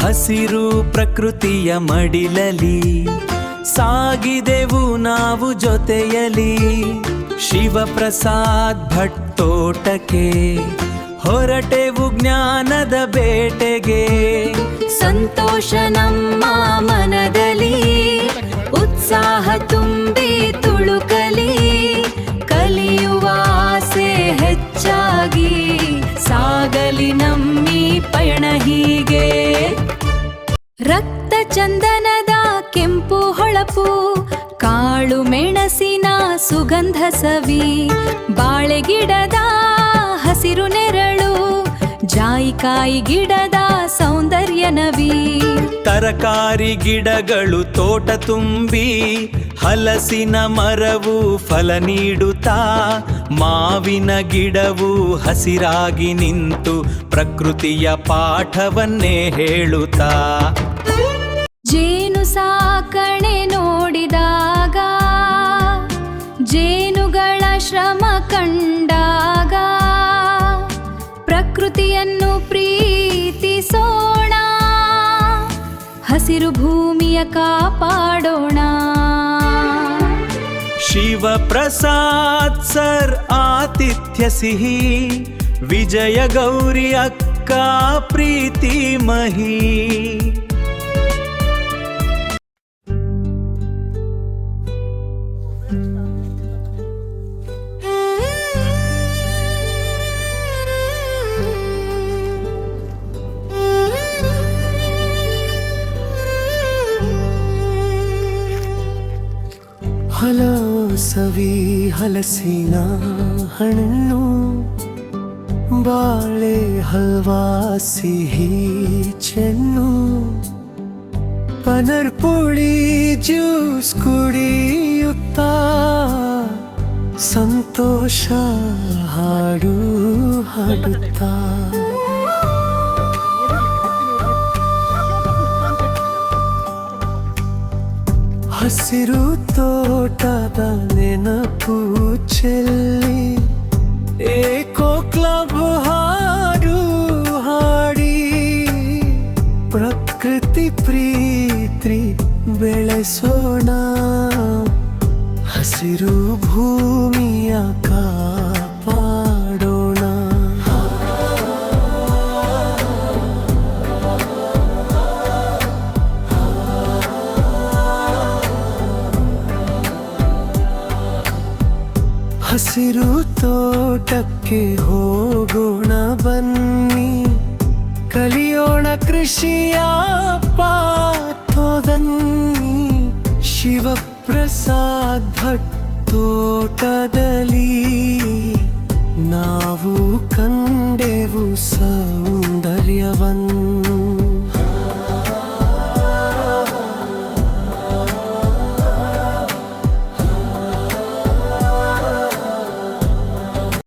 ಹಸಿರು ಪ್ರಕೃತಿಯ ಮಡಿಲಲಿ ಸಾಗಿದೆವು ನಾವು ಜೊತೆಯಲಿ. ಶಿವಪ್ರಸಾದ್ ಭಟ್ ತೋಟಕ್ಕೆ ಹೊರಟೆವು ಜ್ಞಾನದ ಬೇಟೆಗೆ. ಸಂತೋಷ ನಮ್ಮ ಮನದಲ್ಲಿ ಉತ್ಸಾಹ ತುಂಬಿ ತುಳುಕಲಿ. ಕಲಿಯುವ ಆಸೆ ಹೆಚ್ಚಾಗಿ ಸಾಗಲಿ ನಮ್ಮಿ ಪಯಣ ಹೀಗೆ. ರಕ್ತ ಚಂದನದ ಕೆಂಪು ಹೊಳಪು, ಕಾಳು ಮೆಣಸಿನ ಸುಗಂಧ ಸವಿ, ಬಾಳೆಗಿಡದ ಹಸಿರು ನೆರಳು, ಜಾಯಿಕಾಯಿ ಗಿಡದ ಸೌಂದರ್ಯ ನವಿ. ತರಕಾರಿ ಗಿಡಗಳು ತೋಟ ತುಂಬಿ, ಹಲಸಿನ ಮರವು ಫಲ ನೀಡುತ್ತಾ, ಮಾವಿನ ಗಿಡವು ಹಸಿರಾಗಿ ನಿಂತು ಪ್ರಕೃತಿಯ ಪಾಠವನ್ನೇ ಹೇಳುತ್ತಾ. ಜೇನು ಸಾಕಣೆ ನೋಡಿದಾಗ, ಜೇನುಗಳ ಶ್ರಮ ಕಂಡಾಗ, ಪ್ರಕೃತಿಯನ್ನು ಪ್ರೀತಿಸೋಣ, ಹಸಿರು ಭೂಮಿಯ ಕಾಪಾಡೋಣ. ಶಿವಪ್ರಸಾದ್ ಸರ್ ಆತಿಥ್ಯ ಸಿಹಿ, ವಿಜಯ ಗೌರಿ ಅಕ್ಕ ಪ್ರೀತಿ ಮಹಿ. ಹಲಸವಿ ಹಲಸಿನ ಹಣ್ಣು, ಬಾಳೆ ಹಲ್ವಾ ಸಿಹಿ ಚೆನ್ನು, ಪನರ್ಪುಳಿ ಜ್ಯೂಸ್ ಕುಡಿಯುತ್ತಾ ಸಂತೋಷ ಹಾಡು ಹಾಡುತ್ತಾ. ಹಸಿರು ತೋಟದ ನೆನಪು ಚೆಲ್ಲಿ, ಏಕೋ ಕ್ಲಬ್ ಹಾಡು ಹಾಡಿ, ಪ್ರಕೃತಿ ಪ್ರೀತಿ ಬೆಳೆಸೋಣ, ಹಸಿರು ಭೂಮಿಯ ಕಾಪಾಡೋಣ. ಹಸಿರು ತೋಟಕ್ಕೆ ಹೋಗೋಣ ಬನ್ನಿ, ಕಲಿಯೋಣ ಕೃಷಿಯ ಪಾಠದಲ್ಲಿ. ಶಿವಪ್ರಸಾದ್ ಭಟ್ ತೋಟದಲ್ಲಿ ನಾವು ಕಂಡೆವು ಸೌಂದರ್ಯವನ್ನು.